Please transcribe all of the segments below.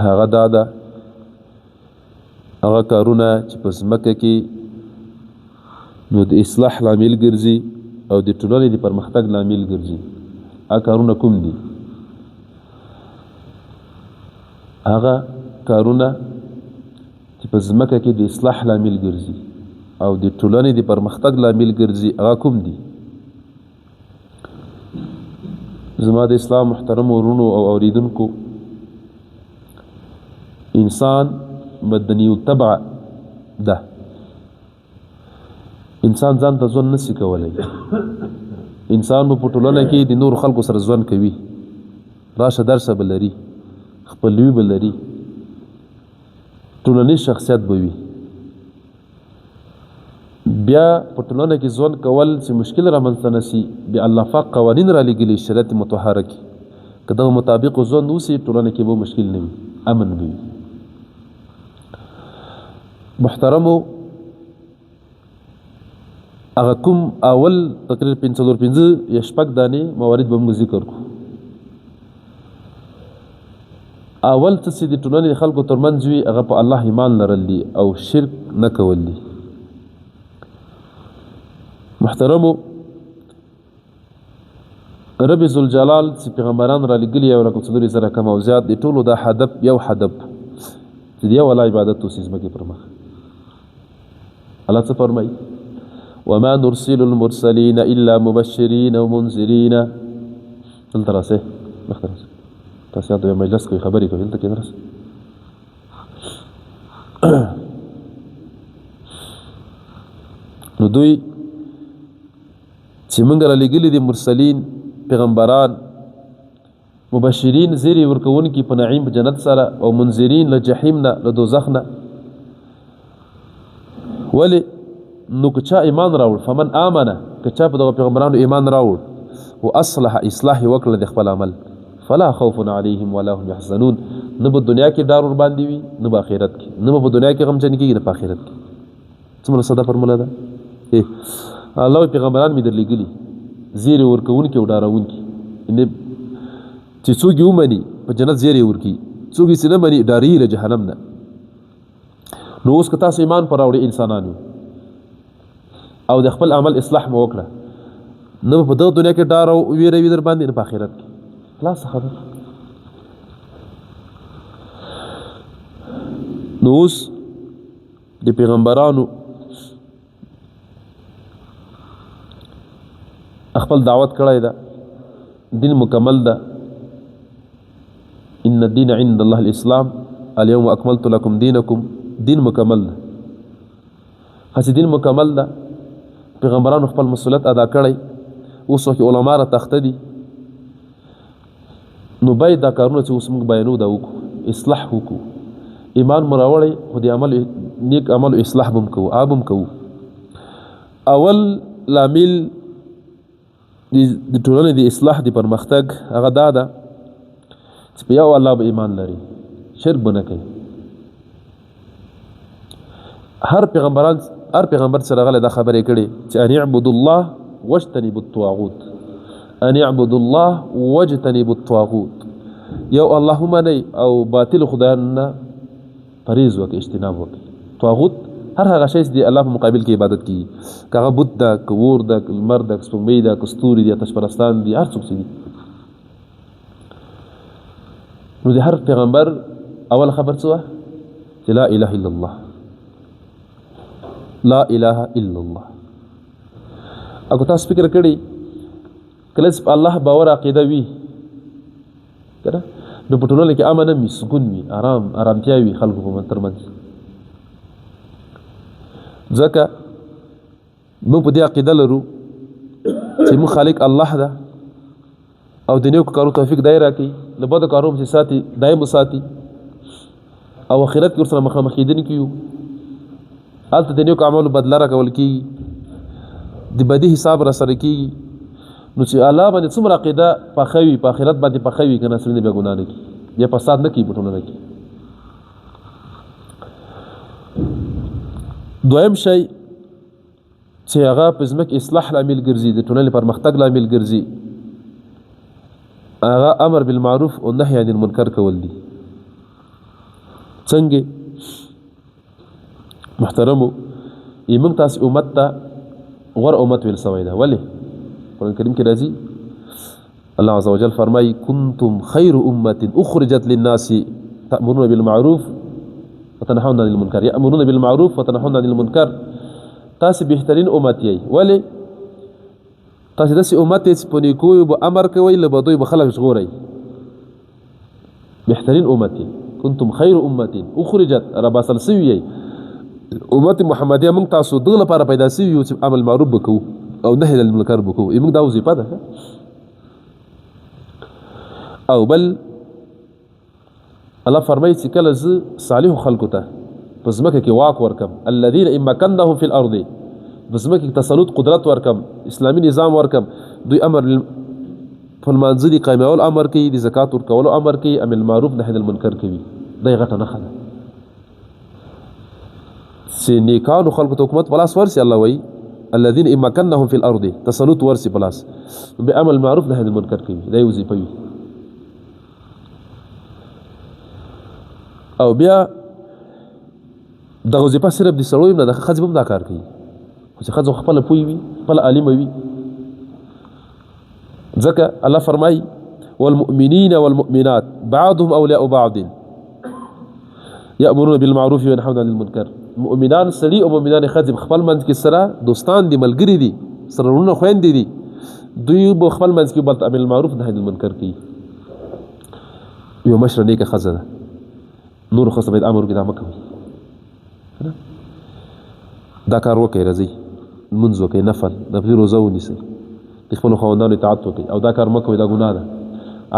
هغه دا ده هغه کارونه چې په ځمکه کې نو د اصلاح لامل ګرځي او د ټولنې د پرمختګ لامل ګرځي. هغه کارونه کوم دي؟ هغه کارونه چې په ځمکه کې د اصلاح لامل ګرځي او د ټولنې د پرمختګ لامل ګرځي هغه کوم دي؟ زما د اسلام محترم ورونو او اوریدونکو، انسان مدني الطبع ده. انسان ځان ته ژوند نشي کولی. انسان په ټولنه کې د نور خلکو سره ژوند کوي، راشه درشه به لري، خپلوي به لري، ټولنیز شخصیت به وي. بیا په ټولنه کې ژوند کول چې مشکل رامنځته نشي، بیا الله پاک قوانین را لېږلي شریعت مطهره کې، که دغه مطابق ژوند وشي ټولنه کې به مشکل نه وي، امن به وي. محترمو، هغه کوم اول تقریر 5 یا شپږ دانې موارد به موږ ذکر کړو. اول څه چې د ټولنې د خلکو ترمنځ وي هغه په الله ایمان لرل دي او شرک نه کول دي. محترمو، رب ذوالجلال چې پیغمبران را لېږلي او لکه 4,000 کم او زیات د ټولو دا هدف یو هدف چې د یو الله عبادت وشي ځمکې پر مخ. الله څه فرمایي؟ وما نرسل المرسلين الا مبشرين ومنذرين. دلته راسه مخته راسه تاسو د مجلس کوي خبرې کوي دلته کې راسه. نو دوی چې موږ را لېږلي دي مرسلین پیغمبران، مبشرین زیری ورکوونکي په نعیم په جنت سره، او منذرین له جحیم نه له دوزخ نه. ولې؟ نو که چا ایمان راوړ، فمن آمنه، که چا په دغه پیغمبرانو ایمان راوړ و اصلح اصلاح وکړه د خپل عمل، فلا خوف علیهم ولا هم یحزنون. نه په دنیا کې ډار ور باندې وي، نه په آخرت کې. نه په دنیا کې غمجن کېږي، نه په آخرت کې. څومره ساده فرموله ده. الله پیغمبران مې درلېږلي زیری ورکوونکي او ډارونکي، چې څوک یې ومني په جنت زیری ورکي، څوک یې نه مني ډاري له جهنم نه. نو اوس که تاسو ایمان پر راوړئ انسانانو او د خپل عمل اصلاح مو وکړه، نه په دغه دنیا کې ډار او ویره وي در باندې، نه په آخرت کې. خلاص خبر. نو اوس د پیغمبرانو خپل دعوت کړی ده، دین مکمل ده. ان الدین عند الله الاسلام اليوم اکملت لكم دینکم. دین مکمل ده، هسې دین مکمل ده. پیغمبرانو خپل مسؤلیت ادا کړی، اوس وخت علما را تخته دي. نو باید دا کارونه چې اوس موږ بیانو دا وکړو، اصلاح وکړو. ایمان مو راوړی، خو د عمل نیک عمل اصلاح به هم کوو، هغه به هم کوو. اول لامل د ټولنې د اصلاح د پرمختګ هغه دا ده چې په یو الله به ایمان لري، شرک به نه کوي. هر پیغمبر سره غلی دا خبرې کړي چې ان اعبدوا الله واجتنبوا الطاغوت، ان اعبدوا الله واجتنبوا الطاغوت. یو الله ومنئ او باطل خدایانو نه پرهیز وکړئ، اجتناب وکړئ. طاغوت هر هغه شی چې د الله په مقابل کې عبادت کیږي، که هغه بت ده، که اور ده، که لمر ده، که سپوږمۍ ده، که ستوري دي، آتش پرستان دي، هر څوک چې دي. نو د هر پیغمبر اول خبر څه وه؟ چې لا اله الا الله، لا اله الا الله. اګو تاسو فکر کړئ کله چې الله باور عقیده وي کنه، نو په ټولنه کې امن وي، سکون وي، ارامتیا وي خلکو په ترمنځ. ځکه موږ په دې عقیده لرو چې موږ خالق الله ده او د نیکو کارو توفیق دی راکوي، له بدو کارو چې ساتي دایم وساتي، او آخرت کې ورسره مخامخ کېدونکي یو. هلته د نیکو اعمالو بدله راکول کېږي، د بدي حساب را سره کېږي. نو چې الله باندې څومره عقیده پخه وي، په آخرت باندې پخه وي که نه، سړي بیا ګناه نه کړي، بیا فساد نه کوي په ټولنه کې. دویم شی چې هغه په ځمکې اصلاح لامل ګرځي، د ټولنې پرمختګ لامل ګرځي، هغه امر بالمعروف او نهي عن المنکر کول دي. څنګه محترمو موږ تاسو امت ته غوره امت ویل سوی ده. ولې؟ قرآن کریم کې راځي الله عز وجل فرمایي کنتم خیر امة اخرجت للناس تأمرون بالمعروف وتنهون عن المنکر یأمرون بالمعروف وتنهون عن المنکر. تاسو بهترین امت یې. ولې؟ تاسو داسې امت یې چې په نیکویو به امر کوئ له بدیو به خلک ژغورئ. بهترین امت یې. کنتم خیر امة اخرجت راباسل سوي یې. امت محمدیه موږ تاسو دغه لپاره پیدا سوي یو چې عمل معروف وکړو او نهي عن المنکر وکړو. موږ دا وظیفه ده. او بل الله فرمایي چې کله زه صالحو خلکو ته په ځمکه کې واک ورکم الذین ان مکنهم فی الارض په ځمکه کې تسلط قدرت ورکم اسلامي نظام ورکم دوی امر په لمانځه دي قایمول امر کوي د زکات ورکولو امر کوي امر معروف نهي عن المنکر کوي. دا یې غټه نښه ده چې نیکانو خلکو ته حکومت په لاس ورسي. الله وایي الذین ان مکنهم فی الارض تسلط ورسي په لاس به امر معروف نهي عن المنکر کوي. دا یې وظیفه وي. او بیا دا وظیفه صرف د سړیو نه د ښځې هم دا کار کوي خو چې ښځه خپله پوه وي خپله عالمه وي. ځکه الله فرمایي والمؤمنین والمؤمنات بعضهم اولیاء بعض یأمرون بالمعروف وینهون عن المنکر. مؤمنان سړي او مؤمنان ښځې خپل منځ کې سره دوستان دي ملګري دي سره وروڼه خویندې دي. دوی به خپل منځ کې بل ته امر المعروف نهي عن المنکر کوي. یو مشره نیکه ښځه ده نور خاصه باید امر کې دا مه کوئ. دا کار وکړئ راځئ لمونځ وکړئ نفل نفلي روزه ونیسئ د خپلو خاوندانو اطاعت وکړئ او دا کار مه کوئ دا ګناه ده.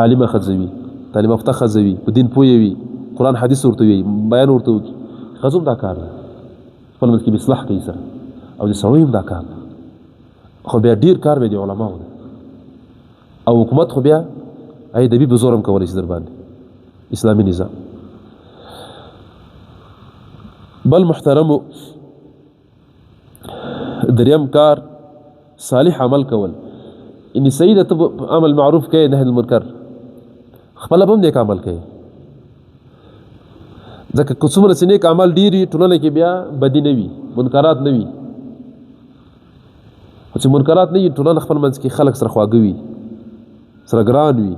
عالمه ښځه وي تعلیم یافته ښځه وي په دین پوهه وي قرآن حدیث ورته وي بیان ورته وکړي. ښځو هم دا کار ده خپل منځ کې به اصلاح کوي سره او د سړیو هم دا کار ده. خو بیا ډېر کار به د علماو ده او حکومت خو بیا ادبي په زور هم کولی شي در باندې اسلامي نظام. بل محترمو دریم کار صالح عمل کول. ان سیده ته عمل معروف کوي نهي عن المنکر خپله به هم نیک عمل کوي. ځکه که څومره چې نیک عمل ډېر وي ټولنه کې بیا بدي نه وي منکرات نه وي. خو چې منکرات نه وي ټولنه خپل منځ کې خلک سره خواږه وي سره ګران وي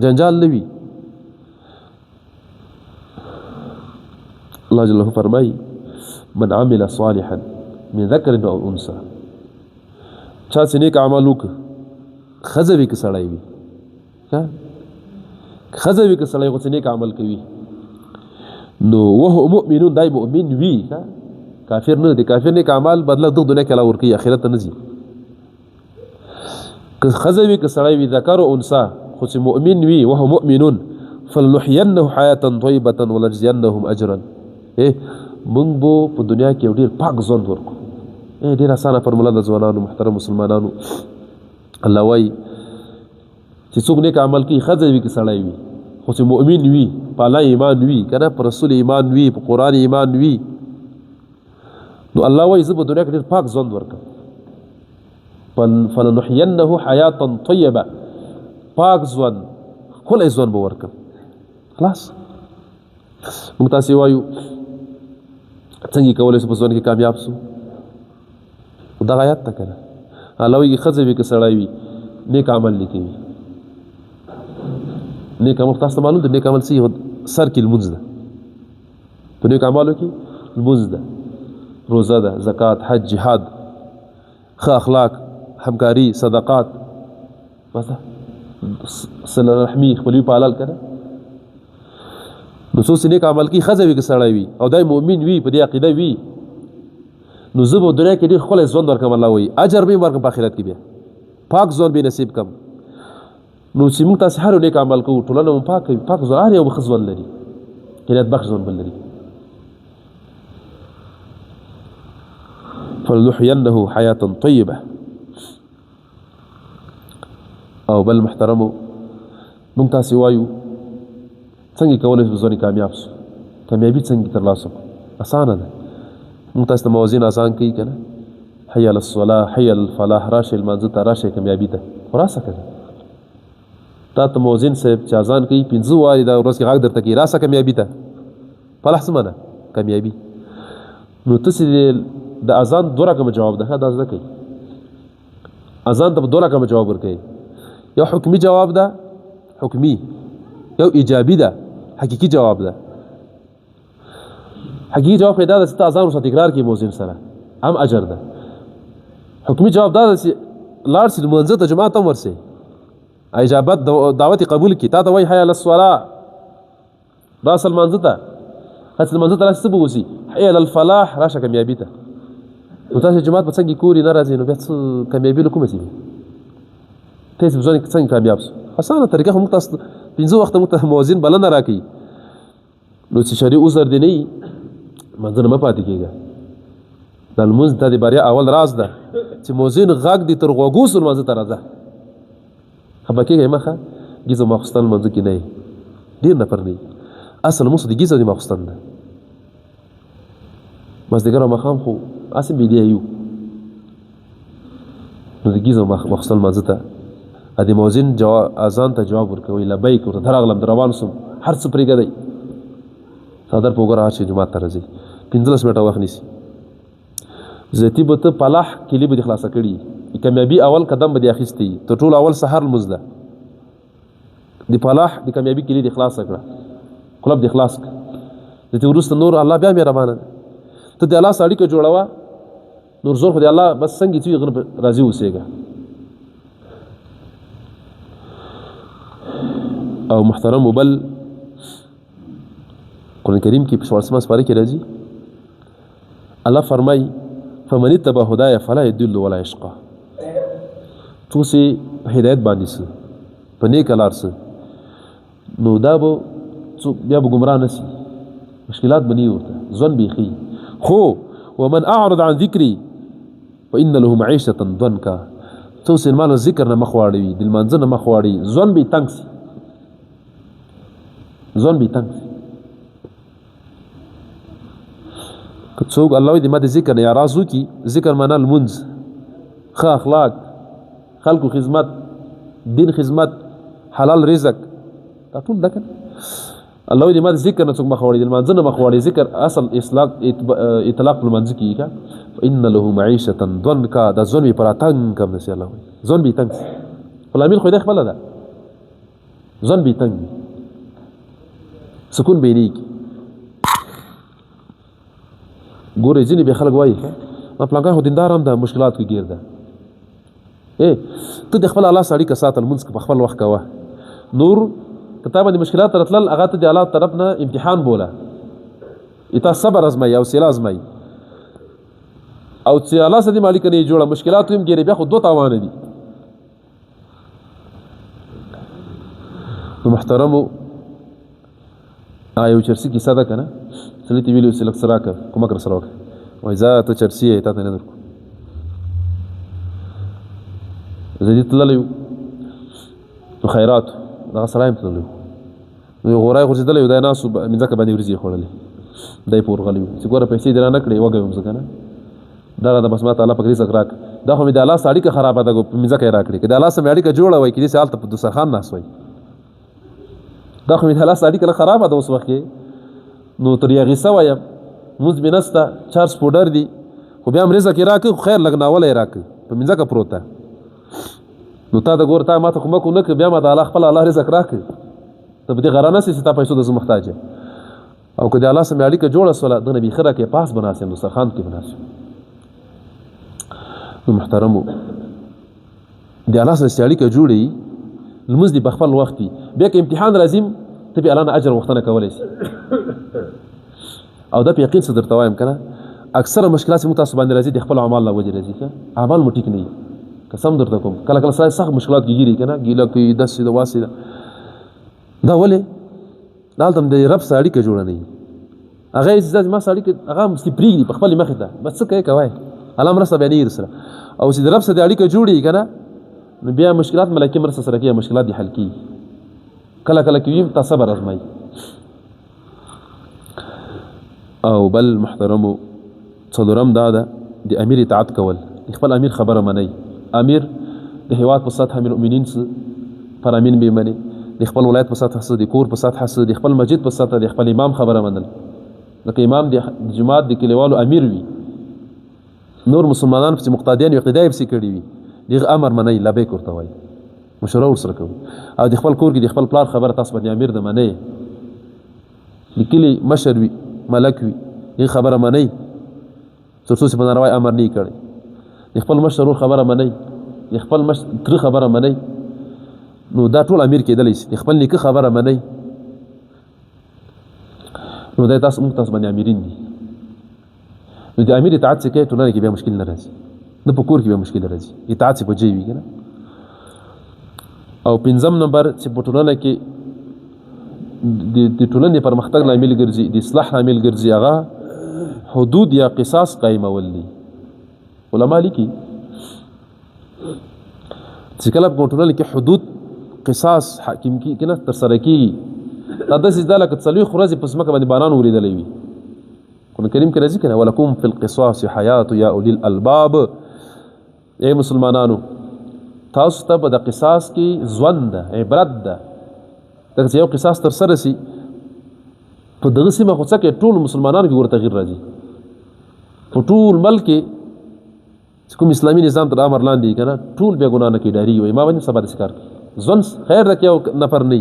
جنجال نه وي. الله جل فرمایي من عمل صالحا من ذکر او انثى. چا چې نیک عمل وکړه ښځه وي که سړی وي ښځه وي که سړی خو چې نیک عمل کوي نو وهو مؤمنون دای مؤمن وي کافر نه دی. کافر نیک عمل بدله دغه دنیا کې الله ورکوي آخرت ته نه ځي. که ښځه وي که سړی وي ذکر او انثى خو چې مؤمن وي وهو مؤمنون فلنحینه حیاة طیبة ولنجزینهم اجرا. مونږ به په دنیا کې یو ډېر پاک ژوند ورکړو. ډېر اسانه فرموله د ځوانانو محترم مسلمانانو. الله وایي چې څوک نیک عمل کوي ښځه وي که سړی وي خو چې مؤمن وي په الله ایمان وي که نه په رسول ایمان وي په قرآن ایمان وي نو الله وایي زه په دنیا کې ډېر پاک ژوند ورکړم. فلنحینه حیاة طیبه پاک ژوند ښکلی ژوند به ورکړم. خلاص موږ تاسې وایو څنګه کولی شو په ژوند کې کامیاب سو. دغه آیات ته که نه الله وایي ښځه وي که سړی وي نیک عمل نه کوي. نیک عمل تاسو ته معلوم ده نیک عمل څه سر کې لمونځ ده. په نیک اعمالو کې لمونځ ده روزه ده زکات حج جهاد ښه اخلاق همکاري صدقات بس صله رحمي خپلوي په حلال کنه. نو څو نیک عمل کې ښځه وي که سړی وي او دای مؤمن وي په دې عقیده وي نو زه به دنیا کې ډېر ښکلی ژوند ورکړم. الله وایي اجر به یې ورکړم په آخرت کې بیا پاک ژوند به نصیب کړم. نو چې موږ تاسې هر یو نیک عمل کوو ټولنه مو پاک کوي پاک ژوند هر یو به ښه ژوند لري هدایت بخش ژوند به لري. فلنحینه حیاة طیبه. او بل محترمو موږ تاسې وایو څنګه کولی شو ژوند کامیاب شو کامیابي څنګه ترلاسه کړو. اسانه ده موږ تاسې ته موازین اسان کوي که نه حی علی الصلاة حی علی الفلاح راشئ لمانځه ته راشئ کامیابي ته خو راسه که نه تا ته موازین صاحب چې اذان کوي 15 وارې دا ورځ کې غږ درته کوي راسه کامیابي ته فلاح څه معنی کامیابي. نو تاسې د اذان 2 رقمه جواب ده دا زده کوي. اذان ته 2 رقمه جواب ورکوي. یو حکمي جواب ده حکمي، یو ایجابي ده حقیقي جواب ده. حقیقي جواب پیدا ده چې ته اذان ورسره تکرار کړي مؤذن سره هم اجر ده. حکمي جواب دا ده چې لاړ شي لمانځه ته جماعت هم ورسې اجابت دعوت قبول کړي. تا ته وایي حی علی الصلاة راسه لمانځه ته، هسې لمانځه ته راشي څه به وشي حی علی الفلاح راشه کامیابي ته. نو تاسې جماعت به څنګه کوري نه راځي نو بیا څه کامیابي له کومه ځي تاسې به څنګه کامیاب شو. اسانه طریقه خو موږ تاسو 5 وخته موږ ته مؤذن بلنه راکوي. نو چې شرعي عذر دې نه وي منځ نه مه پاتې کېږه. دا لمونځ دا د بریا اول راز ده چې مؤذن غږ دې تر غوږو سو لمانځه ته راځه. خفه کېږئ مه ښه ګیځ او ماخوستن لمانځه کې نه یې ډېر نفر نه اصل لمونځ د ګیځ او د ماخوستن ده. مازدیګر او ماښام خو هسې بیدیا یو نو د ګیځ او ماخوستن لمانځه ته د مؤذن اذان ته جواب ورکوئ لبیک ورته درغلم در روان سوم هر څه پرېږدئ څادر په وګوره هر شي جومات ته راځئ 15 منټه وخت نیسي. ذاتي به ته پلاح کلي به دې خلاصه کړي کامیابي اول قدم به دې اخیستی تر ټولو اول سحر لمونځ ده. د پلاح د کامیابي کلي دې خلاصه کړه قلب دې خلاص کړه. د دې وروسته نور الله بیا مهربانه ده. ته د الله سره اړیکه جوړوه نور زور خو د الله بس څنګه چې هغه راضي اوسېږه. او محترم بل قرآن کریم کې په 14 سپاره کې راځي الله فرمایي فمن اتبع هداي فلا يضل ولا يشقى. تو سي هدایت باندې سه په نیک لار سه نو دا به بیا به ګمراه نشي مشکلات بني ورته ځون بيخي. خو ومن اعرض عن ذکري فان له معيشه ضنكا. تو سي مال ذکر نه مخواړي د منځ نه مخواړي ځون به تنگ سي ځون به تنگ سي. که څوک الله دې ما د ذکر نه اعراض وکړي ذکر معنا لمونځ ښه اخلاق خلکو خدمت دین خدمت حلال رزق دا ټول ده کنه. الله دې ما د ذکر نه څوک مخواړي د منځ نه مخواړي ذکر اصل اطلاق لمنځ کیږي. ان له معيشه ضنكا دا ځون به پر تنگ کوم نشي الله ځون به تنگ فلامین خو دې خپل ده ځون به تنگ سکون به نه ګورې ځینې به خلک وایي ما پلانکا خو دیندار هم ده مشکلات کې ګیر ده. ته د خپل الله سره اړیکه ساته لمونځ په خپل وخت کوه. نور که تا باندې مشکلات راتلل هغه ته د الله طرف نه امتحان بوله تا صبر ازمایي او حوصله ازمایي او چې الله سره دې اړیکه نه جوړه مشکلات هم ګیرې بیا خو 2 تاوانه دي. نو محترمو یو چرسي کیسه ده که نه سړي ته ویلي اوسې لږ څه راکړه کومک راسره وکړه وایي ځه ته چرسي یې تا ته نه درکړو. زه دې تللی وو نو خیراتو دغه سړی هم تللی وو نو یو غوری غورځېدلی وو دا یې ناست وو مځکه باندې ورځې یې خوړلې دی په ورغلی وو چې ګوره پیسې دې را نه کړې وږی وم زه که نه دغه د بس ما ته الله پاک رزق راکړه. دا خو مې د الله سره اړیکه خرابه ده په مځکه یې را کړې که د الله سره مې اړیکه جوړه وای کېدای سي هلته په دسترخوان ناست وای. دا خو مې د الله سره اړیکه خرابه ده اوس وخت کې نو تر یغیسه وایم مونځ مې نسته چارج پوډر دي خو بیا هم رزق یې راکړه خو خیر لږ ناوله یې راکړه په مځکه پروت ده. نو تا د ګور تا ما ته کومک ونه کړه بیا ما ته الله خپل الله رزق راکړه ته په دې غره نه سې چې تا پیسو د زه محتاج یم. او که د الله سره مې اړیکه جوړه سوله دنه بیخي راکړې پاس به ناست یم دسترخوان کې به ناست یم. نو محترمو د الله سره چې اړیکه جوړې لمونځ دې په خپل وخت وي بیا که امتحان راځي ته بیا الله نه اجر غوښتنه کولی شي. او دا په یقین څه درته وایم که نه اکثره مشکلات چې موږ تاسو باندې راځي د خپل اعمال له وجې راځي که اعمال مو ټیک نه وي قسم درته کوم کله کله سړی سخت مشکلات کې ګیري که نه ګیله کوي داسې ده واسې ده دا ولې دلته هم د رب سره اړیکه جوړه نه وي هغه یې ما سره اړیکه هغه همسې پرېږدي په خپلې مخې ته بس څه کوې کوی الله مرسته بیا نه وي سره او چې د رب سره د اړیکه جوړي که نه نو بیا مشکلات ملایکې مرسته سره کوي مشکلات دې حل کېږي کله کله کې وي تا صبر ازمایي. او بل محترمو څلورم دا ده د امیر اطاعت کول د خپل امیر خبره منئ. امیر د هیواد په سطح امیر المؤمنین څه پر امین به مني د خپل ولایت په سطح څه د کور په سطح څه د خپل مسجد په سطح د خپل امام خبره منل لکه امام د جماعت د کلیوالو امیر وي، نور مسلمانان چې مقتدیان وي اقتدا یې پسې کړي وي، دغه امر منئ لبیک ورته وایي، مشوره ورسره کوي. او د خپل کور کې د خپل پلار خبره تاسو باندې امیر د منئ، د کلي مشر وي ملک وي دغه خبره منئ تر څو چې په ناروا امر نه کړي. د خپل مشر خبره منئ، د خپل تر خبره منئ، نو دا ټول امیر کېدلی شي. د خپل نیکه خبره منئ، نو دا تاسو باندې امیرین دي. نو د امیر اطاعت چې کوي ټولنه کې بیا مشکل نه راځي، نه په کور کې بیا مشکل راځي، اطاعت چې په جې وي کنه. او پنځم نمبر چې په ټولنه کې د ټولنې پرمختګ لامل ګرځي، د اصلاح لامل ګرځي، هغه حدود یا قصاص قایمول دي. علما لیکي چې کله په ټولنه کې حدود قصاص حاکم کی کنه تر سره کیږي، دا داسې ده لکه څلوېښت ورځې په ځمکه باندې باران اورېدلی وي. قرآن کریم کې راځي کنه ولکم فی القصاص حیات یا اولی الالباب، ای مسلمانانو تاسو ته په د قصاص کې ژوند ده، عبرت ده. دغه چې یو قصاص تر سره سي په دغه سیمه خو څه کې ټول مسلمانانو کې ورته تغیر راځي. په ټول ملک کې کوم اسلامي نظام تر امر لاندې کنه ټول بیا ګناه نه کوي، ډارېږي وایي ما باندې سبا داسې کار کوي. ژوند خیر ده که یو نفر نه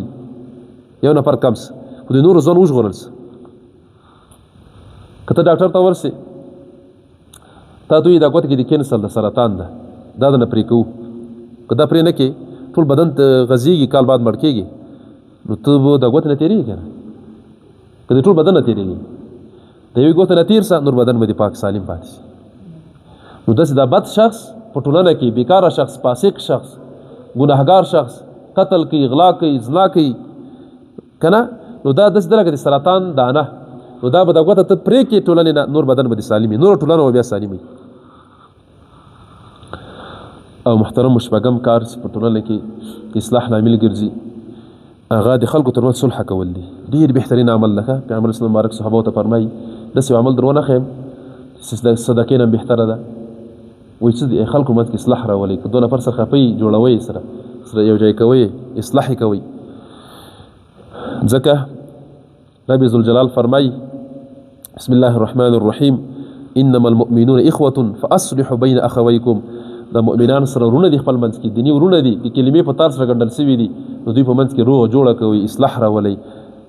یو نفر کم سه، خو د نورو ژوند وژغورل سه. که ته ډاکټر ته ورسې تا ته وایي دا ګوته کې د کینسر د سرطان ده، دا نه پرې کوو، که دا پرې نه کې ټول بدن ته غځېږي، کال بعد مړ کېږي، نو ته به د ګوتې نه تېرېږي که نه، که د ټول بدن نه تېرېږي د یوې ګوتې نه تېر سه نور بدن به دې پاک سالم پاتې شي. نو داسې دا بد شخص په ټولنه کې بیکاره شخص، فاسق شخص، ګناهګار شخص، قتل کوي، غلا کوي، زنا کوي که نه، نو دا داسې ده لکه د سرطان دانه، نو دا به دا ګوته ته پرې کړې ټولنې نه نور بدن به دې سالم وي، نور ټولنه به بیا سالم وي. او محترم شپږم کار چې په ټولنه کې اصلاح لامل ګرځي هغه د خلکو ترمنځ صلح کول دي. ډېر بهترین عمل لکه پیغمبر اسلام مبارک صحابو ته فرمایي داسې یو عمل در ونه ښیم چې صدقې نه بهتره ده، وایي چې د خلکو منځ کې اصلاح راولئ، که دوه نفر سره خفئ جوړوئ، سره یو ځای کوئ، اصلاح یې کوئ. ځکه رب ذوالجلال فرمایي بسم الله الرحمن الرحیم انما المؤمنون اخوة فاصلحوا بین اخویکم، د مؤمنان سره ورونه دي، خپل منځ کې دیني ورونه دي، د کلمې په تار سره ګنډل سوي دي، نو دوی په منځ کې روغ جوړه کوي، اصلاح راولئ.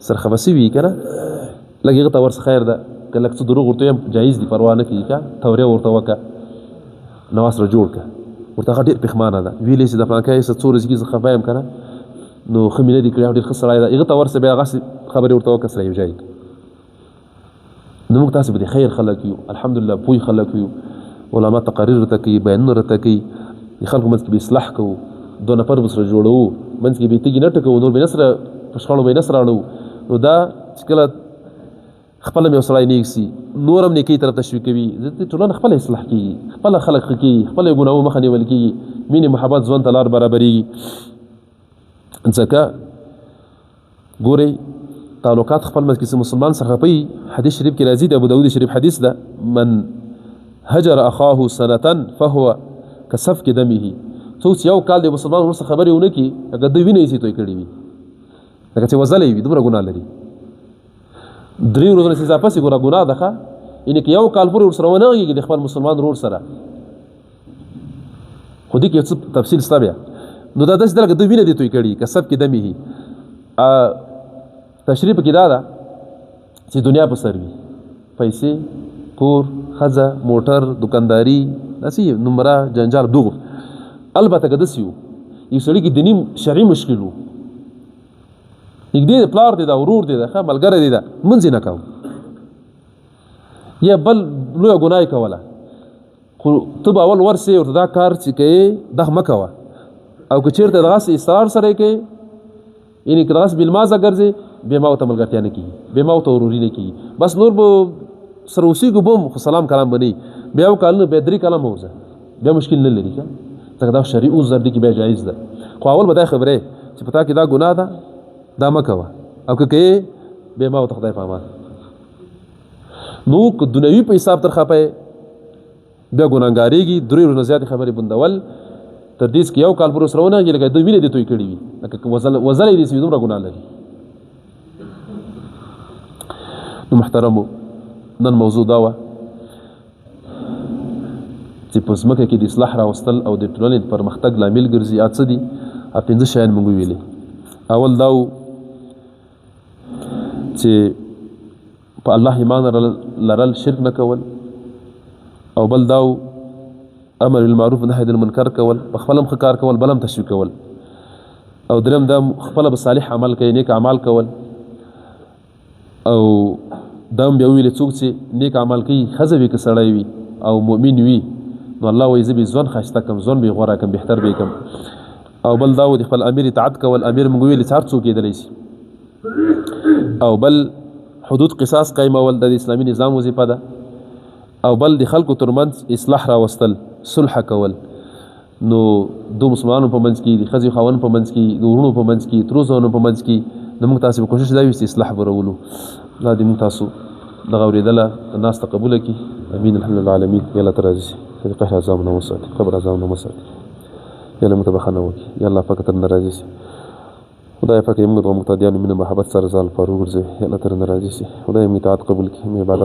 سره خفه سوي که نه لږ هغه ته ورڅه خیر ده، که لږ څه دروغ ورته ویم جایز دي، پروا نه کوي، که توریه ورته وکړه نواز سره جوړ کړه، ورته هغه ډېر پښیمانه ده، ویلې چې د فلانکۍ څه څو ورځې کېږي زه خفه یم که نه، نو ښه مې نه دي کړي، ډېر ښه سړی ده، هغه ته ورسه بیا هغسې خبرې ورته وکړه، سره یو ځای. نو موږ تاسې به د خیر خلک یو، الحمدلله پوه خلک یو، علما تقاریر ورته کوي، بیانونه ورته کوي، د خلکو منځ کې به اصلاح کوو، دوه نفر به سره جوړوو، منځ کې به تیږې نه ټکوو، نور به نه سره په شخړو به یې نه سره اړوو. نو دا چې کله خپله مې یو سړی نیک سي نور هم نیکۍ طرف تشویق کوي، ټولنه خپله اصلاح کېږي، خپله خلک ښه کېږي، خپله یې ګناهونو مخه نیول کېږي، مینې محبت ژوند ته لار برابرېږي. ځکه ګورئ تعلقات خپل منځ کې مسلمان سره خفئ، حدیث شریف کې راځي، د ابو داود شریف حدیث ده من هجر اخاه سنة فهو کسفک دمه، څوک چې یو کال د مسلمان ورسره خبرې ونه کړي هغه د وینې یې توی کړي وي، لکه چې وځلی وي، دومره ګناه لري. 3 ورځې نه اضافه سي ګوره ګناه ده ښه، یعنې که یو کال پورې ورسره ونه غږېږي د خپل مسلمان ورور سره، خو دې کې یو څه تفصیل شته بیا، نو دا داسې ده لکه د وینې دې توی کړي کسفک دمه. تشریح پکې دا ده چې دنیا په سر وي، پیسې، کور، ښځه، موټر، دکانداري، داسې نمره جنجال دغو. البته که داسې وو یو سړي کې دیني شرعي مشکل وو، نږدې د پلار دی ده، ورور دی ده، ښه ملګری دی ده، منځ یې نه کوو، یا بل لویه ګناه یې کوله، خو ته به اول ورسې ورته دا کار چې کوې دغه مه کوه، او که چېرته دغسې اصرار سره یې کوې، یعنې که دغسې بېلمازه ګرځې، بیا ما ورته ملګرتیا نه کېږي، بیا ما ورته وروري نه کېږي، بس نور به سره اوسېږو به هم، خو سلام کلام به نه وي، بیا یو کال نه بیا 3 کاله مه وځه، بیا مشکل نه لري، ځکه دا شرعي عذر دی کې بیا جایز ده. خو اول به دا خبرې چې په تا کې دا ګناه ده دا مه کوه، او که کوې بیا ما ورته خدای په امان. نو که دنیوي په حساب تر خفه بیا ګناهګارېږي، 3 ورځې نه زیاتې خبرې بندول، تر دې چې یو کال پورې سره ونه غږېږي لکه دوی وینې دې توی کړي وي، لکه وځلی دې سي دومره ګناه لري. نو محترمو نن موضوع دا وه چې په ځمکه کې د اصلاح راوستل او د ټولنې د پرمختګ لامل ګرځي څه دي؟ 5 شیان موږ ویلي. اول دا و چې په الله ایمان لرل، شرک نه کول، او بل دا و امر بالمعروف نهی عن المنکر کول، په خپل هم ښه کار کول، بل هم تشویق کول، او دریم دا خپله به صالح عمل کوي، نیک اعمال کول. او دا هم بیا وویلې څوک چې نیک عمل کوي، ښځه وي که سړی وي او مؤمن وي، نو الله وایي زه به ژوند ښایسته کړم، ژوند به یې غوره کړم، بهتر به یې کړم. او بل دا و د خپل امیر اطاعت کول. امیر موږ ویلې چې هر څوک کېدلی شي. او بل حدود قصاص قایمول د اسلامي نظام وظیفه ده. او بل د خلکو ترمنځ اصلاح راوستل، صلح کول. نو دو مسلمانانو په منځ کې، د ښځې خاوند په منځ کې، د وروڼو په منځ کې، ترو زامنو په منځ کې د موږ تاسې په کوشش دا وي چې اصلاح به راولو. الله دې موږ تاسو دغه اورېدله ناسته قبوله کړي. امین الحمدلله العالمین. یا الله ته راضي شي، د قهر عذاب نه وساتي، قبر عذاب نه وساتي. یا الله موږ ته بښنه وکړي. یا الله پاک ترنه راضي شي. خدای پاک موږ د مقتدیانو مینه محبت سره ځان فارغ ګرځوي. یا الله ترنه راضي شي. خدای موږ اطاعت قبول کړي، موږ عبادت